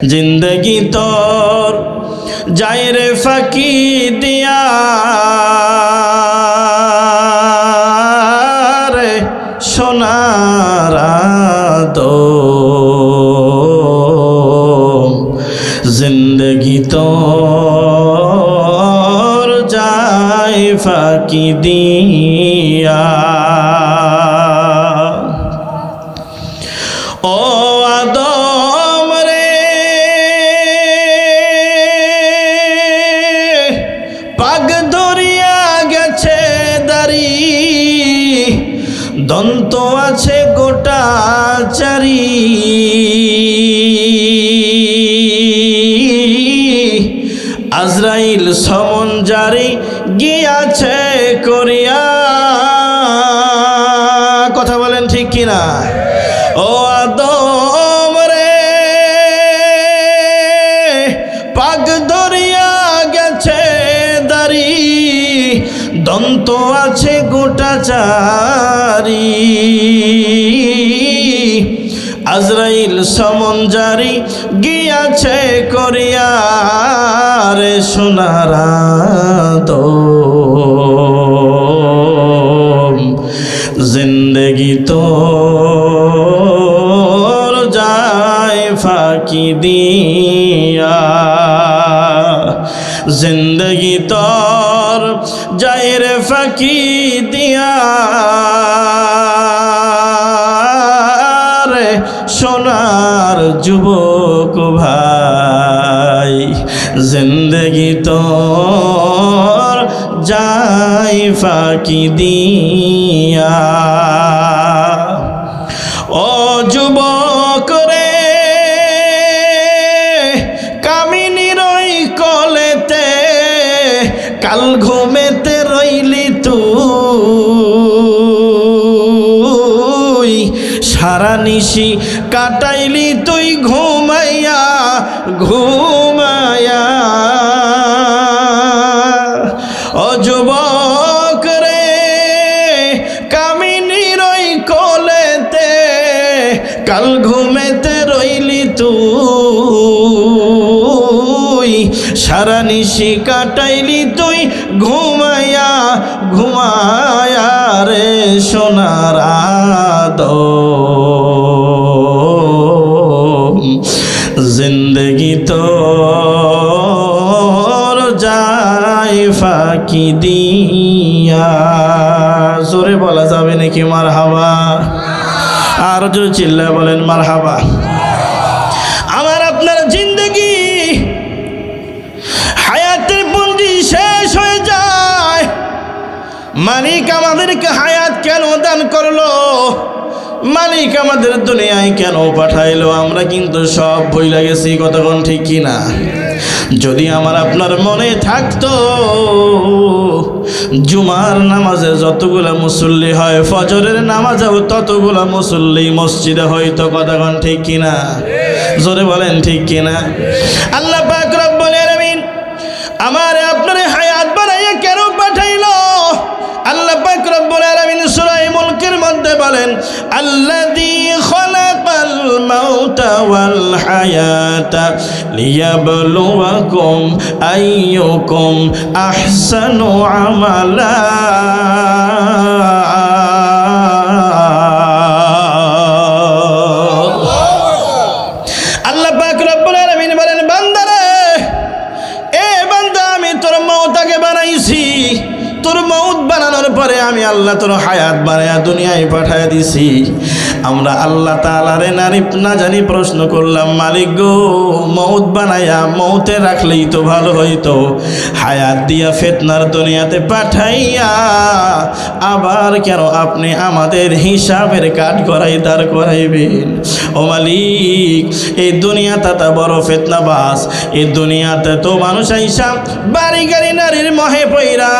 जिंदगी तोर जाए रे फाकी दिया रे सोनारा दो जिंदगी तोर जाए फाकी दिया ओ आदम रे पाग धरिया गेছে দাড়ি দন্ত আছে গোটা চারি আজরাইল সমন জারি গিয়াছে করিয়া কথা বলেন ঠিক কিনা ও আদম রে পাগ ধরিয়া গেছে দাড়ি দন্ত আছে গোটা চারি আজরাইল সমন জারি গিয়াছে করিয়া রে সোনারা দো जिंदगी तोर जाए फाकी दिया जिंदगी तोर जाए रे फाकी दिया रे सोनार जुबक भाई जिंदगी तोर जाए फाकी दिया ओ जुबक रे कामिनी रई कलेते काल घुमेते रইলি তুই সারা নিশি কাটাইলি তুই ঘুমাইয়া ঘুমাইয়া ও যুবক রে কামিনী রই কোলেতে কাল ঘুমেতে রইলি তুই সারা নিশি কাটাইলি তুই ঘুমাইয়া ঘুমাইয়া রে সোনারা দো जिंदगी तोर जाए फाकी दिया जोरे बोला जाबे नाकि मारहाबा আর জোরে চিল্লায় বলেন মারহাবা আমার আপনার জিন্দেগি হায়াতের পুঞ্জি শেষ হয়ে যায় মালিক আমাদেরকে হায়াত কেন দান করলো মালিক আমাদের দুনিয়ায় কেন পাঠাইলো আমরা কিন্তু সব ভুলে গেছি কতক্ষণ ঠিক কিনা যদি আমার আপনার মনে থাকতো জুমার নামাজে যতগুলা মুসল্লি হয় ফজরের নামাজেও ততগুলা মুসল্লি মসজিদে হয়তো কতক্ষণ ঠিক কিনা জোরে বলেন ঠিক কিনা আল্লাহ পাক রব্বুল আলামিন আমার আপনার হায়াত বানাইয়া কেন পাঠাইলো আল্লাহ পাক রব্বুল আলামিন সূরা মুলকের মধ্যে বলেন আল্লাযী খালাকাল মাউতা ওয়াল হায়াতা লিয়াবলুয়াকুম আইয়ুকুম আহসানু আমালা আল্লাহ পাক রব্বুল আলামিন বলেন বান্দারে এ বান্দা আমি তোর মওতাকে বানাইছি তোর মউত বানানোর পরে আমি আল্লাহ তোর হায়াত বানায়া দুনিয়ায় পাঠায় দিছি আমরা আল্লাহ তাআলারে না জানি প্রশ্ন করলাম মালিক গো মউত বানায়া মউতে রাখলেই তো ভালো হইতো হায়াত দিয়া ফিতনার দুনিয়াতে পাঠাইয়া আবার কেন আপনি আমাদের হিসাবের কাট করাই দাঁড় করাইবেন ও মালিক এই দুনিয়াটা তো বড় ফিতনাবাজ এই দুনিয়াতে তো মানুষ আইসা বাড়ি গাড়ি নারীর মোহে পইরা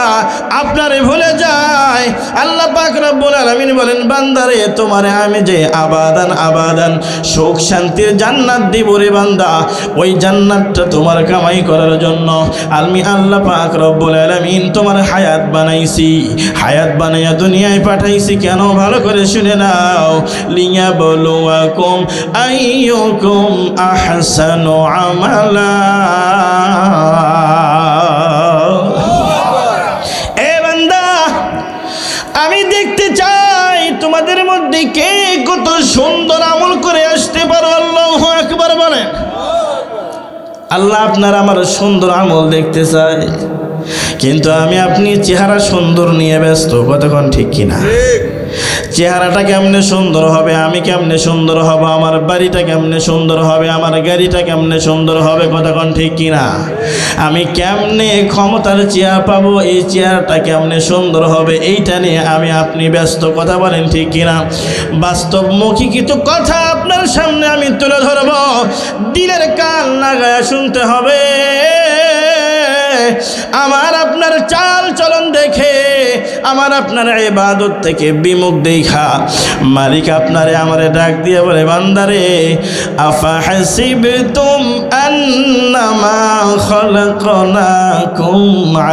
আপনারে ভুলে যায় আল্লাহ পাক রব্বুল আলামিন বলেন বান্দারে তোমারে আমি যে আবাদান আবাদান সুখ শান্তির জান্নাত দিব রে বান্দা। ওই জান্নাতটা তোমার কামাই করার জন্য আমি আল্লাহ পাক রব্বুল আলামিন তোমার হায়াত বানাইছি। হায়াত বানাইয়া দুনিয়ায় পাঠাইছি কেন? ভালো করে শুনে নাও। লিয়াবলুয়াকুম আইয়ুকুম আহসানু আমালা। এ বান্দা, আমি দেখতে চাই তোমাদের মধ্যে কে কত সুন্দর আমল করে আসতে পারো। আল্লাহু আকবার বলেন। আল্লাহ আপনার আমার সুন্দর আমল দেখতে চায়, কিন্তু আমি আপনি চেহারা সুন্দর নিয়ে ব্যস্ত। কতক্ষণ ঠিক কিনা? চেহারাটা কেমনে সুন্দর হবে, আমি কেমনে সুন্দর হব, আমার বাড়িটা কেমনে সুন্দর হবে, আমার গাড়িটা কেমনে সুন্দর হবে, কতক্ষণ ঠিক কিনা? আমি কেমনে ক্ষমতার চেয়ার পাবো, এই চেয়ারটা কেমনে সুন্দর হবে, এইটা নিয়ে আমি আপনি ব্যস্ত। কথা বলেন ঠিক কিনা? বাস্তবমুখী কিছু কথা আপনার সামনে আমি তুলে ধরব, দিলের কান লাগায়া শুনতে হবে। আমার আপনার চাল চলন দেখে, আমার আপনার ইবাদত থেকে বিমুখ দেখা মালিক আপনারে আমারে ডাক দিয়ে বলে, বান্দারে আফা হাসিবতুম আন্নামা খালাকনাকুম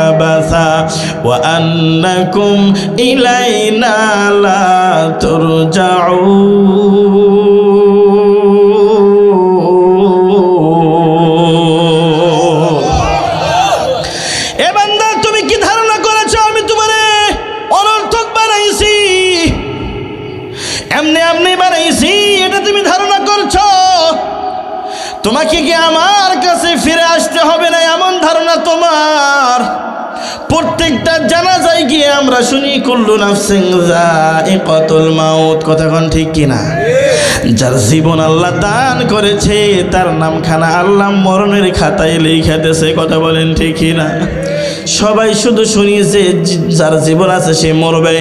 আবাসা ওয়া আন্নাকুম ইলাইনা লা তুরজাউন। তোমাকে কি আমার কাছে ফিরে আসতে হবে না এমন ধারণা তোমার? প্রত্যেকটা জানাজায় গিয়ে আমরা শুনি কুল্লু নাফসিন যায়িকাতুল মাউত। কতক্ষণ ঠিক কিনা? যার জীবন আল্লাহ দান করেছে তার নামখানা আল্লাহ মরণের খাতায় লিখে দিয়েছে। কথা বলেন ঠিক কিনা? সবাই শুধু শুনি যে যার জীবন আছে সে মরবে,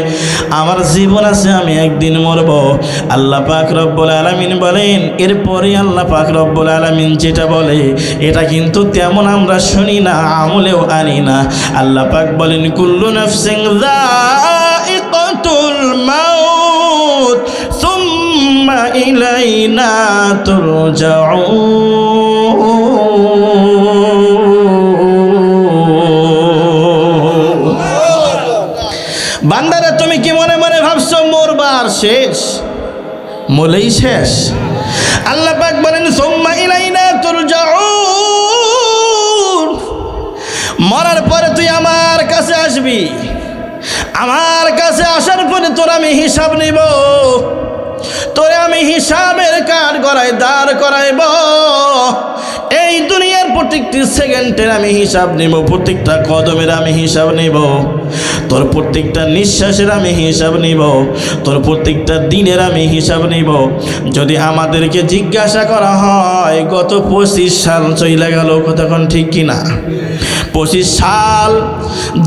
আমার জীবন আছে আমি একদিন মরব। আল্লাহ পাক রব্বুল আলামিন বলেন, এরপরে আল্লাহ পাক রব্বুল আলামিন যেটা বলে এটা কিন্তু তেমন আমরা শুনি না, আমলেও আনি না। আল্লাহ পাক বলেন, কুল্লু নাফসিন যায়িকাতুল মাউত সুম্মা ইলাইনা তুরজাউন। বান্দারা, তুমি কি মনে মনে ভাবছো মরবার শেষ? মলেই শেষ? আল্লাহ পাক বলেন, সুম্মা ইলাইনা তুরজাউন। মরার পরে তুই আমার কাছে আসবি, আমার কাছে আসার পরে তোর আমি হিসাব নিব, তোরে আমি হিসাবের কাঠ গড়ায় দাঁড় করাইব। এই দুনিয়ার প্রত্যেকটি সেকেন্ডের আমি হিসাব নিব, প্রত্যেকটা কদমের আমি হিসাব নিব, তোর প্রত্যেকটা নিঃশ্বাসের আমি হিসাব নিব, তোর প্রত্যেকটা দিনের আমি হিসাব নিব। যদি আমাদেরকে জিজ্ঞাসা করা হয় গত 25 সাল চলে গেল, কতক্ষণ ঠিক কিনা? 25 সাল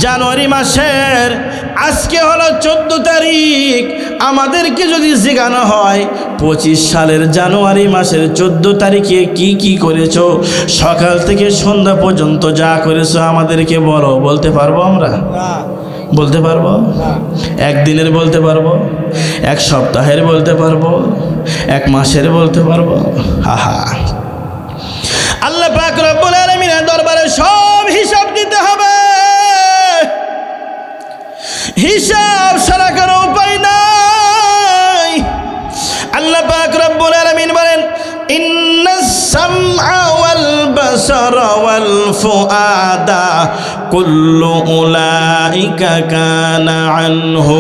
জানুয়ারি মাসের আজকে হলো 14 তারিখ। আমাদেরকে যদি জিজ্ঞাসা হয় 25 সালের জানুয়ারি মাসের 14 তারিখে কি কি করেছো, সকাল থেকে সন্ধ্যা পর্যন্ত যা করেছো আমাদেরকে বলো। বলতে পারবো আমরা? বলতে পারবো? একদিনের বলতে পারবো? এক সপ্তাহের বলতে পারবো? এক মাসের বলতে পারবো? আহা, আল্লাহ পাক রব্বুল আলামিনের দরবারে সব হিসাব দিতে হবে। হিসাব ছাড়া কোনো উপায় নাই। আল্লাহ পাক রব্বুল আলামিন বলেন, ইন্নাস সামআ ওয়াল বাসারা ওয়াল ফুআদা কুল্লু উলাইকা কানা আনহু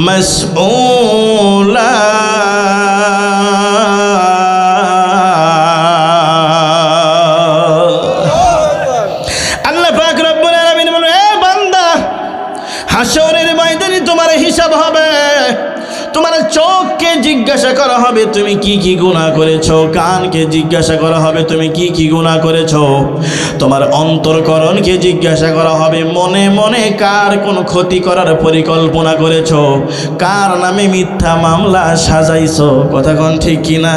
মাসউলা। আল্লাহ পাক রব্বুল আলামিন বলেন, এ বান্দা, হাসরের ময়দানে তোমার হিসাব হবে। তোমার চোখকে জিজ্ঞাসা করা হবে তুমি কি কি গুনাহ করেছো, কানকে জিজ্ঞাসা করা হবে তুমি কি কি গুনাহ করেছো, তোমার অন্তরকরণকে জিজ্ঞাসা করা হবে মনে মনে কার কোন ক্ষতি করার পরিকল্পনা করেছো, কার নামে মিথ্যা মামলা সাজাইছো। কথা কোন ঠিক কিনা?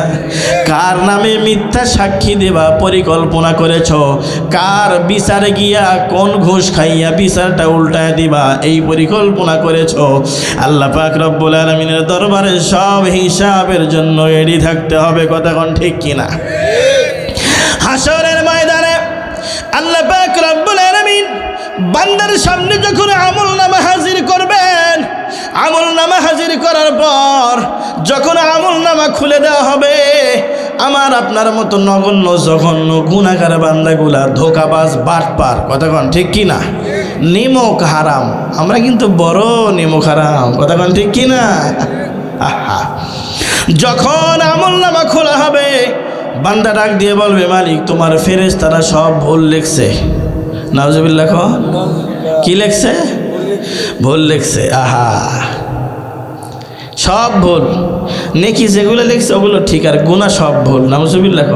কার নামে মিথ্যা সাক্ষী দেবা পরিকল্পনা করেছো, কার বিচারে গিয়া কোন ঘুষ খাইয়া বিচারটা উল্টায় দিবা এই পরিকল্পনা করেছো। আল্লাহ পাক রব্বুল আলামিনের দরবারে সব হিসাব হিসাবের জন্য রেডি থাকতে হবে। কথা কোন ঠিক কিনা? হাসরের ময়দানে আল্লাহ পাক রব্বুল আলামিন বান্দার সামনে যখন আমলনামা হাজির করবেন, আমলনামা হাজির করার পর যখন আমলনামা খুলে দেওয়া হবে, আমার আপনার মতো নগণ্য জঘন্য গুনাহগার বান্দাগুলা, ধোঁকাবাজ, বাটপার, কথা কোন ঠিক কিনা, নিমক হারাম, আমরা কিন্তু বড় নিমক হারাম, কথা কোন ঠিক কিনা। আহা, যখন আমলনামা খোলা হবে বান্দা ডাক দিয়ে বলবে, মালিক তোমার ফেরেশতারা সব ভুল লিখছে। নাউজুবিল্লাহ, কি লিখছে? ভুল লিখছে। আহা, সব ভুল, নেকি যেগুলো লিখছে ওগুলো ঠিক, আর গুনাহ সব ভুল। নাউজুবিল্লাহ।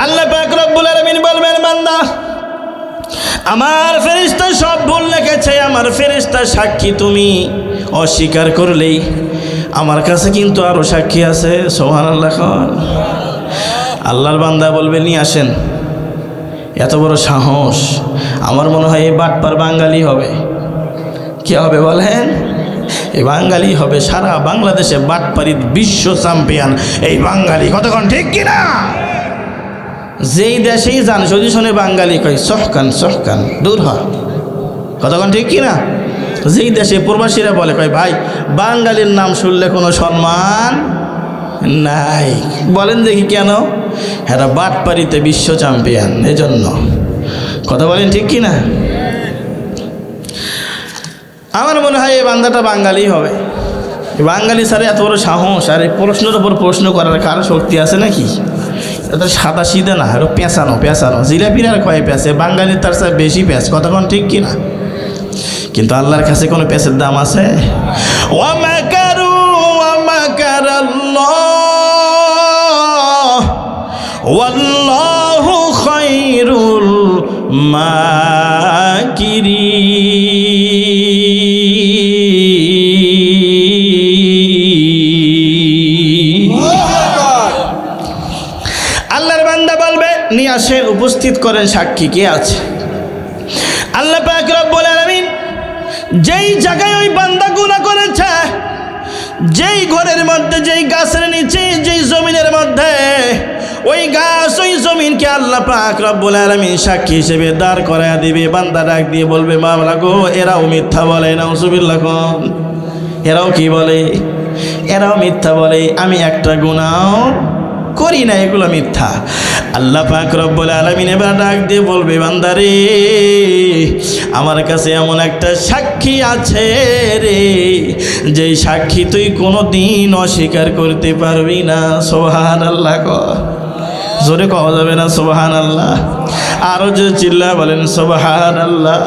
আল্লাহ পাক রব্বুল আলামিন বলবেন, বান্দা আমার ফেরেশতা সব ভুল লিখেছে, আমার ফেরেশতা সাক্ষী, তুমি অস্বীকার করলেই আমার কাছে কিন্তু আরো সাক্ষী আছে। সুবহানাল্লাহ। আল্লাহর বান্দা বলবে, নিয়ে আসেন। এত বড় সাহস! আমার মনে হয় এই বাটপার বাঙালি হবে। কি হবে বলেন? এই বাঙালি হবে। সারা বাংলাদেশে বাটপারির বিশ্ব চ্যাম্পিয়ন এই বাঙালি। কতক্ষণ ঠিক কিনা? যেই দেশেই যান যদি শোনে বাঙালি কয়, সহকান সহকান, দূর হ। কতক্ষণ ঠিক কিনা? যেই দেশে প্রবাসীরা বলে, কয় ভাই বাঙালির নাম শুনলে কোনো সম্মান নাই। বলেন দেখি কেন? এরা বাটপারিতে বিশ্ব চ্যাম্পিয়ন, এজন্য। কথা বলেন ঠিক কিনা? আমার মনে হয় এই বান্দাটা বাঙালি হবে। বাঙালি স্যার এত বড় সাহস, আর এই প্রশ্নের ওপর প্রশ্ন করার কারো শক্তি আছে নাকি? এটা সাদা সিধে না, আরো পেঁচানো পেঁচানো। জিলাপির আর কয় পেঁচে, বাঙালির তার সাথে বেশি পেঁচ। কতক্ষণ ঠিক কিনা? কিন্তু আল্লাহর কাছে কোনো পেঁচের দাম আছে? ওয়া মাকারু ওয়া মাকারাল্লাহ ওয়াল্লাহু খায়রুল মাকিরিন। আল্লাহর বান্দা বলবে, নিয়ে আসেন, উপস্থিত করেন সাক্ষী, কে আছে? আল্লাহ পাক রব্বুল আলামিন যেই জায়গায় ওই বান্দা গুনাহ করেছে, যেই ঘরের মধ্যে, যেই গাছের নিচে, যেই জমিনের মধ্যে, ওই গাছ ওই জমিনকে আল্লাহ পাক রব্বুল আলামিন সাক্ষী হিসেবে দাঁড় করায়া দিবে। বান্দা ডাক দিয়ে বলবে, মাওলা গো, এরাও মিথ্যা বলে। নাউজুবিল্লাহ। এরাও কি বলে? এরাও মিথ্যা বলে। আমি একটা গুনাহ করি না, এগুলো মিথ্যা। আল্লাহ পাক রব্বুল আলামিন এবার ডাক দিয়ে বলবে, বান্দারে আমার কাছে এমন একটা সাক্ষী আছে রে, যেই সাক্ষী তুই কোনোদিন অস্বীকার করতে পারবি না। সুবহানাল্লাহ। জোরে কওয়া যাবে না সুবহানাল্লাহ? আরো যে চিল্লা বলেন সুবহানাল্লাহ।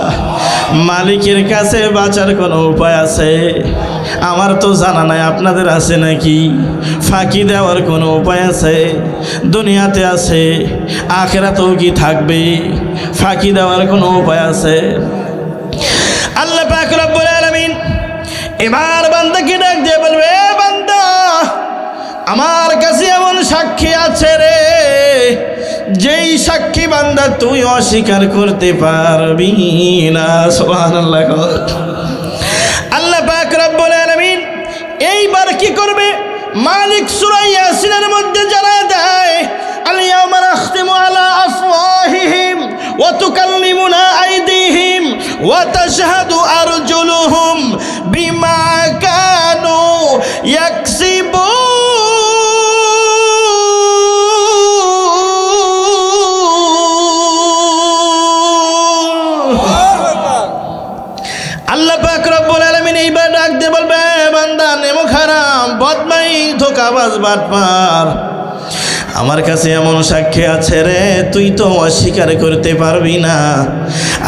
মালিকের কাছে বাঁচার কোনো উপায় আছে? আমার তো জানা নাই, আপনাদের আছে নাকি? ফাঁকি দেওয়ার কোনো উপায় আছে? দুনিয়াতে আছে, আখিরাতেও কি থাকবে? ফাঁকি দেওয়ার কোনো উপায় আছে? আল্লাহ পাক রব্বুল আলামিন এবার বান্দাকে ডাক দিয়ে বলবে, বান্দা আমার কাছে এমন সাক্ষী আছে রে, যেই সাক্ষী বান্দা তুই অস্বীকার করতে পারবি না। সুবহানাল্লাহ। আল্লাহ পাক রব্বুল আলামিন এইবার কি করবে? মালিক সূরা ইয়াসিনের মধ্যে জানায় দেয়, আল ইয়াওমা নাখতিমু আলা আফওয়াহিহিম ওয়া তুকাল্লিমুনা আইদিহিম ওয়া তাশহাদু আরজুলুহুম বিমা কানু ইয়াকসিবুন। আল্লাহ পাক রব্বুল আলামিন এইবার ডাক দিয়ে বলবে, বান্দা নেমক হারাম, বদমাই, ধোঁকাবাজ, বাটপার, আমার কাছে এমন সাক্ষী আছে রে, তুই তো অস্বীকার করতে পারবি না।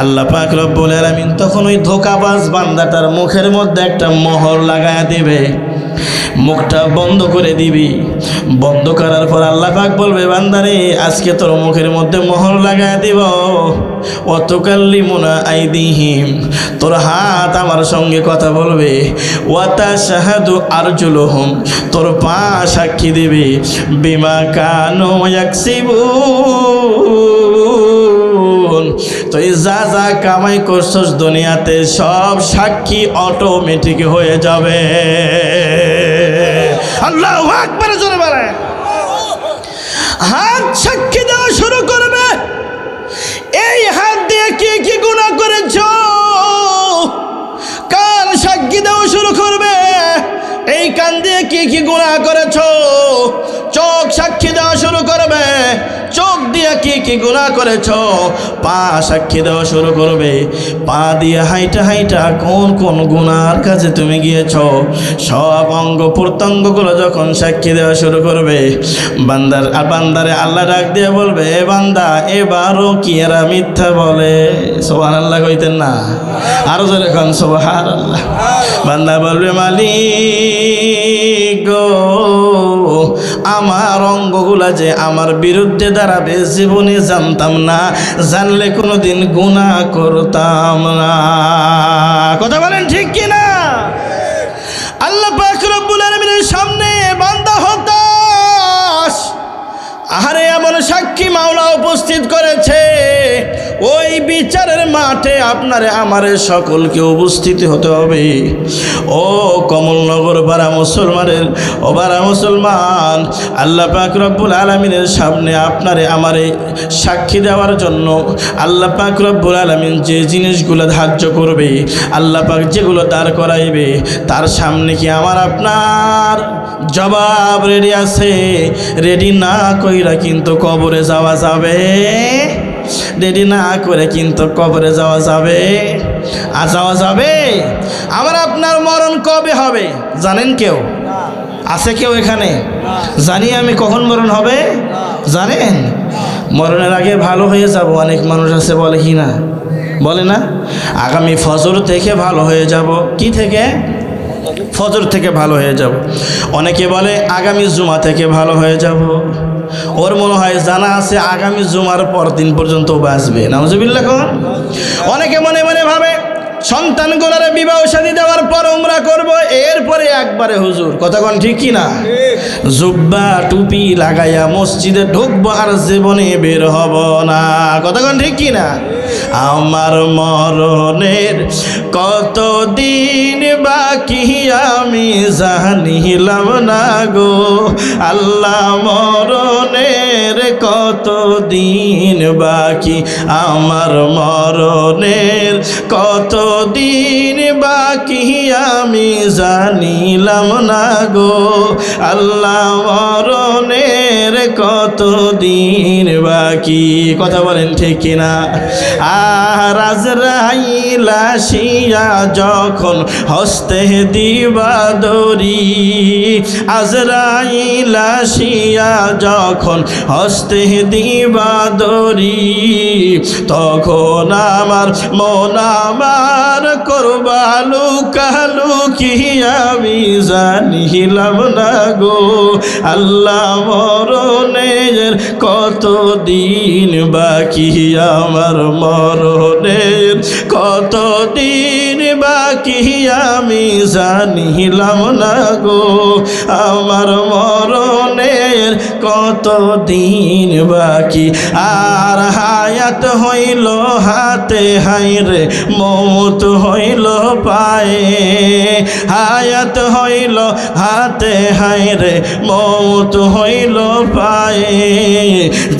আল্লাহ পাক রব্বুল আলামিন তখন ওই ধোঁকাবাজ বান্দাটার মুখের মধ্যে একটা মোহর লাগায়া দিবে, মুখটা বন্ধ করে দিবি। বন্ধ করার পর আল্লাহ পাক বলবে, বান্দারে আজকে তোর মুখের মধ্যে মোহর লাগায়া দিব। ওয়া তুকাল্লিমুনা আইদিহিম, তোর হাত আমার সঙ্গে কথা বলবে। ওয়া তাশহাদু আরজুলুহুম, তোর পা সাক্ষী দিবে। বিমা কানু ইয়াকসিবুন, তুই যা যা কামাই করছস দুনিয়াতে সব সাক্ষী অটোমেটিক হয়ে যাবে। আল্লাহু আকবার জোরে বলেন। হাত সাক্ষী দেওয়া শুরু করবে, এই হাত দিয়ে কি কি গুনাহ করেছো। কান সাক্ষী দেওয়া শুরু করবে, এই কান দিয়ে কি কি গুনাহ করেছো। চোখ সাক্ষী দেওয়া শুরু করবে, চোখ দিয়ে কি কি গুনাহ করেছো। পা সাক্ষী দেওয়া শুরু করবে, পা দিয়ে হাইটা হাইটা কোন কোন গুনার কাছে তুমি গিয়েছো। সব অঙ্গ প্রত্যঙ্গগুলো যখন সাক্ষী দেওয়া শুরু করবে, বান্দারে আল্লাহ ডাক দিয়ে বলবে, এ বান্দা এবারও কি এরা মিথ্যা বলে। সুবহানাল্লাহ কইতেন না? আরো জোরে কোন সুবহানাল্লাহ। বান্দা বলবে, মালিক গো, আমার অঙ্গগুলা যে আমার বিরুদ্ধে দাঁড়াবে জীবনে জানতাম না, জানলে কোনোদিন গুনাহ করতাম না। কথা বলেন ঠিক কিনা? আল্লাহ পাক রব্বুল আলামিনের সামনে বান্দা হতাশ। আরে এমন সাক্ষী মাওলা উপস্থিত করেছে, ওই বিচারের মাঠে আপনারে আমারে সকলকে উপস্থিত হতে হবে। ও কমলনগর পাড়া মুসলমানের, ও পাড়া মুসলমান, আল্লাহ পাক রব্বুল আলামিনের সামনে আপনারে আমারে সাক্ষী দেওয়ার জন্য আল্লাহ পাক রব্বুল আলামিন যে জিনিসগুলো ধার্য করবে, আল্লাহ পাক যেগুলো দাঁড় করাইবে, তার সামনে কি আমার আপনার জবাব রেডি আছে? রেডি না কইরা কিন্তু কবরে যাওয়া যাবে, রেডি না করে কিন্তু কবরে যাওয়া যাবে। আর যাওয়া যাবে? আমার আপনার মরণ কবে হবে জানেন কেউ? আছে কেউ এখানে? জানি আমি কখন মরণ হবে জানেন? মরণের আগে ভালো হয়ে যাব, অনেক মানুষ আছে বলে কি না, বলে না আগামী ফজর থেকে ভালো হয়ে যাব। কি থেকে? ফজর থেকে ভালো হয়ে যাব। অনেকে বলে আগামী জুমা থেকে ভালো হয়ে যাব। ওর মনে হয় জানা আছে আগামী জুমার পর দিন পর্যন্ত বাঁচবে। নাউজুবিল্লাহ। অনেকে মনে মনে ভাবে সন্তানগুলোর বিবাহ শাদী দেওয়ার পর উমরা করব, এরপরে একবারে হুজুর। কথা কোন ঠিক কি না? জুব্বা টুপি লাগাইয়া মসজিদে ঢুকবো আর জীবনে বের হব না। কথা কোন ঠিক কি না? আমার মরণের কত দিন বাকি আমি জানিলাম না গো আল্লাহ, মরণের কত দিন বাকি, আমার মরণের কত দিন বাকি আমি জানিলাম না গো আল্লাহ, মরণের কত দিন বাকি। কথা বলেন ঠিক কিনা? আর আজরাইল আসিয়া যখন হস্তে দিবা দড়ি, আজরাইল আসিয়া যখন হস্তে দিবা দড়ি, তখন আমার মন আমার করবা লুকালুকি আমি জানিলাম না গো আল্লাহ, মরণের কত দিন বাকি, আমার মরণের কত দিন বাকি আমি জানিলাম না গো, আমার মরণের কত দিন বাকি। আর হায়াত হইল হাতে, হাইরে মৌত হইল পায়ে, হায়াত হইল হাতে, হাইরে মৌত হইল পায়ে,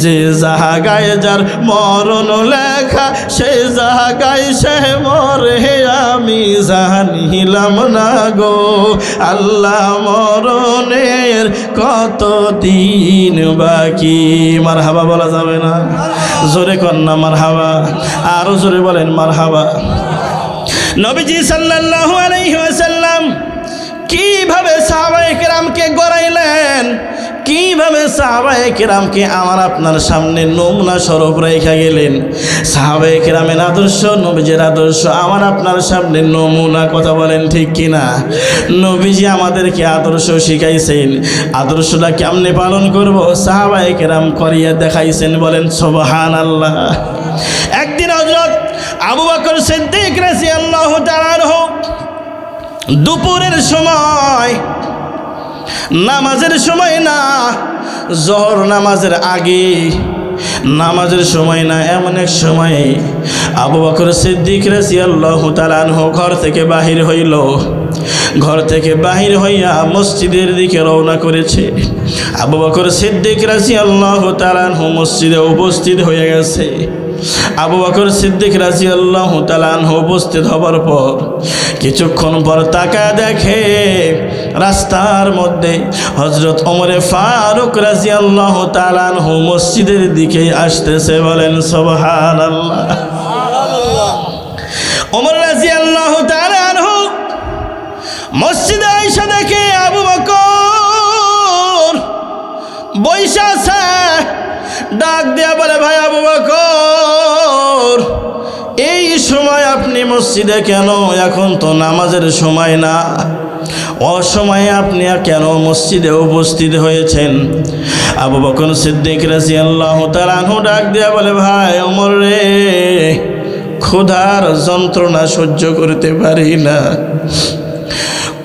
যে জায়গায় যার মরণ লেখা সে জায়গায় সে মরে আমি জানিলাম না গো আল্লাহ, মরণের কত দিন বাকি। মারহাবা বলা যাবে না? জোরে কন্যা মারহাবা, আরো জোরে বলেন মারহাবা। নবীজি সাল্লাল্লাহু আলাইহি ওয়াসাল্লাম কিভাবে সাহাবায়ে কেরামকে গড়াইলেন, কিভাবে সাহাবায়ে কেরামকে আমার আপনার সামনে নমুনা স্বরূপ রেখে গেলেন। সাহাবায়ে কেরামের আদর্শ, নবীজির আদর্শ আমার আপনার সামনে নমুনা। কথা বলেন ঠিক কিনা? নবীজি আমাদেরকে আদর্শ শিখাইছেন, আদর্শটা কেমনে পালন করব সাহাবায়ে কেরাম করিয়া দেখাইছেন। বলেন সুবহানাল্লাহ। একদিন হযরত আবু বকর সিদ্দিক রাদিয়াল্লাহু তাআলা আনহু দুপুরের সময়, নামাজের সময় না, জোহর নামাজের আগে, নামাজের সময় না, এমন এক সময়ে আবু বকর সিদ্দিক রাদিয়াল্লাহু তাআলা আনহু ঘর থেকে বাহির হইল। ঘর থেকে বাহির হইয়া মসজিদের দিকে রওনা করেছে। আবু বকর সিদ্দিক রাদিয়াল্লাহু তাআলা আনহু মসজিদে উপস্থিত হয়ে গেছে। আবু বকর সিদ্দিক রাদিয়াল্লাহু তাআলা আনহু উপস্থিত হবার পর কিছুক্ষণ পর তাকায় দেখে রাস্তার মধ্যে হযরত ওমর ফারুক রাদিয়াল্লাহু তাআলা আনহু মসজিদের দিকে আসতেছে। বলেন সুবহানাল্লাহ। ওমর রাদিয়াল্লাহু তাআলা আনহু মসজিদে আয়েশা দেখে আবু বকর বইসা আছে। ডাক দিয়া বলে, ভাই আবু বকর, এই সময় আপনি মসজিদে কেন? এখন তো নামাজের সময় না, অসময়ে আপনি কেন মসজিদে উপস্থিত হয়েছেন? আবু বকর সিদ্দিক রাদিয়াল্লাহু তাআলা আনহু ডাক দিয়া বলে, ভাই ওমর রে, ক্ষুধার যন্ত্রণা সহ্য করতে পারি না,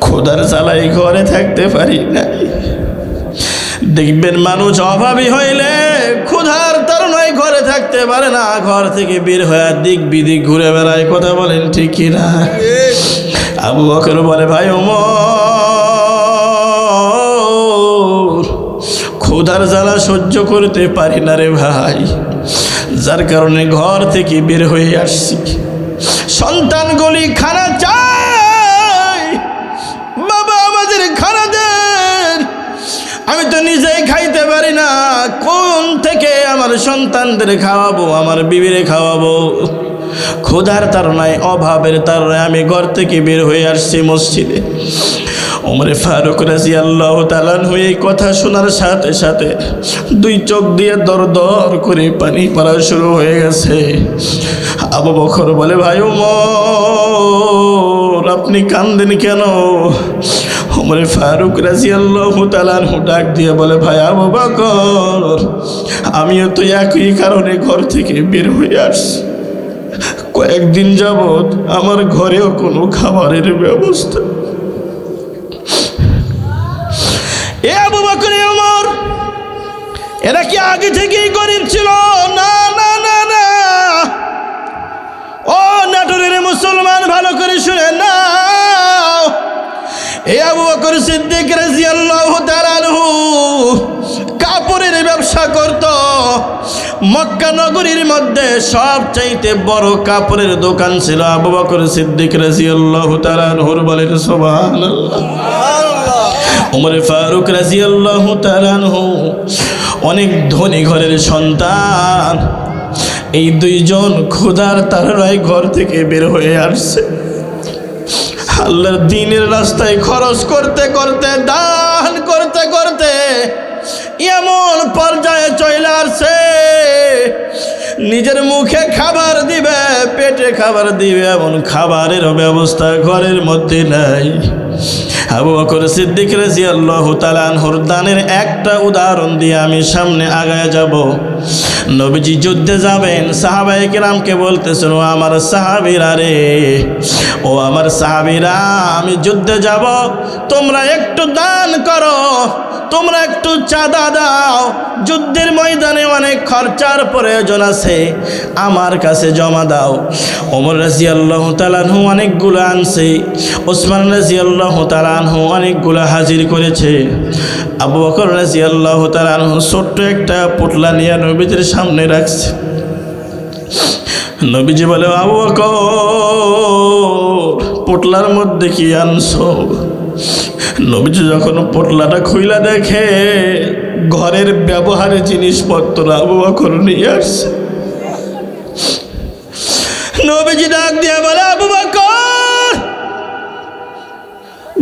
ক্ষুধার জ্বালাই ঘরে থাকতে পারি না। দেখবেন মানুষ অভাবী হইলে ক্ষুধার তাড়নায় ঘরে থাকতে পারে না, ঘর থেকে বের হয়ে দিক বিদিক ঘুরে বেড়ায়। কথা বলেন ঠিক কিনা? আবু বকর বলে, ভাই ওমর, ক্ষুধার জ্বালা সহ্য করতে পারি না রে ভাই, যার কারণে ঘর থেকে বের হয়ে আসছি। সন্তানগুলি খানা চাই, বাবা আমাদের খানা দেন, আমি তো নিজেই খাইতে পারি না, কোন থেকে আমার সন্তানদের খাওয়াবো, আমার বিবিরে খাওয়াবো? ক্ষুধার তাড়নায়, অভাবের তাড়নায় আমি ঘর থেকে বের হয়ে আসছি মসজিদে। ওমর ফারুক রাদিয়াল্লাহু তাআলা আনহু এই কথা শোনার সাথে সাথে দুই চোখ দিয়ে দর দর করে পানি পড়া শুরু হয়ে গেছে। আবু বকর বলে, ভাই ওমর, আপনি কান্দেন কেন? ওমর ফারুক রাদিয়াল্লাহু তাআলা আনহু ডাক দিয়ে বলে, ভাই আবু বকর, আমিও তো একই কারণে ঘর থেকে বের হয়ে আসছি। কয়েকদিন যাবৎ আমার ঘরেও কোনো খাবারের ব্যবস্থা। এ আবু বকর, ওমর, এরা কি আগে থেকেই গরিব ছিল? না না না না, ও নাটোরের মুসলমান, ভালো করে শুনে নাও। এ আবু বকর সিদ্দিক রাদিয়াল্লাহু তাআলা আনহু কাপড়ের ব্যবসা করত। মক্কা নগরীর মধ্যে সবচাইতে বড় কাপড়ের দোকান ছিল আবু বকর সিদ্দিক রাদিয়াল্লাহু তাআলা আনহুর। বলেন সুবহানাল্লাহ। ওমর ফারুক রাদিয়াল্লাহু তাআলা আনহু অনেক ধনী ঘরের সন্তান। এই দুইজন ক্ষুধার তাড়নায় ঘর থেকে বের হয়ে আসছে। আল্লাহর দ্বীনের রাস্তায় খরচ করতে করতে, দান করতে করতে এমন পর্যায়ে চলে আসছে, নিজের মুখে খাবার দিবে, পেটে খাবার দিবে, এমন খাবারের ব্যবস্থা ঘরের মধ্যে নাই। আবু বকর সিদ্দিক রাদিয়াল্লাহু তাআলা আনহুর দানের একটা উদাহরণ দিয়ে আমি সামনে আগায় যাব। নবীজি যুদ্ধে যাবেন, সাহাবায়ে কেরামকে বলতেছেন, ও আমার সাহাবীরা রে, ও আমার সাহাবীরা, আমি যুদ্ধে যাব, তোমরা একটু দান করো, তোমরা একটু চাঁদা দাও, যুদ্ধের ময়দানে অনেক খরচার প্রয়োজন আছে, আমার কাছে জমা দাও। ওমর রাদিয়াল্লাহু তাআলা আনহু অনেকগুলো আনছে, ওসমান রাদিয়াল্লাহু তাআলা আনহু অনেকগুলো হাজির করেছে। আবু বকর রাদিয়াল্লাহু তাআলা আনহু ছোট্ট একটা পুটলা নিয়ে নবীজির সামনে রাখছে। নবীজি বলে, আবু বকর, পুটলার মধ্যে কি আনছো? নবীজি যখন পোটলাটা খুইলা দেখে, ঘরের ব্যবহারের জিনিসপত্র আবু বকর নিয়ে আসছে। নবীজি ডাক দিয়ে বলে, আবু বকর,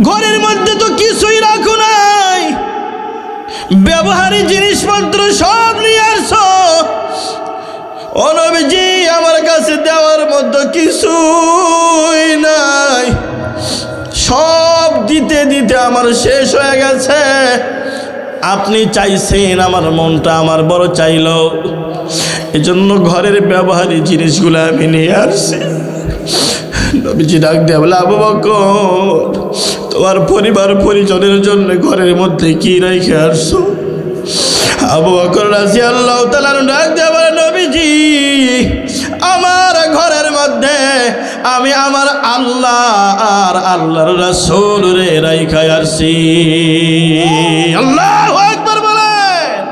ঘরের মধ্যে তো কিছুই রাখো নাই, ব্যবহারের জিনিসপত্র সব নিয়ে আসছো। ও নবীজি, আমার কাছে দেওয়ার মধ্যে কিছুই নাই, সব দিতে দিতে আমার শেষ হয়ে গেছে। আপনি চাইছেন, আমার মনটা আমার বড় চাইল, এজন্য ঘরের ব্যবহারিক জিনিসগুলো আমি নিয়ে আসছি। নবীজি ডাক দিয়ে বলে, আবু বকর, তোমার পরিবার পরিজনের জন্য ঘরের মধ্যে কি রেখে আসছো? আবু বকর রাদিয়াল্লাহু তাআলা ডাক দিয়ে বলে, নবীজি, আমার ঘরের মধ্যে আমি আমার আল্লাহ আর আল্লাহর রাসূল রে রাইখা আসছি। আল্লাহু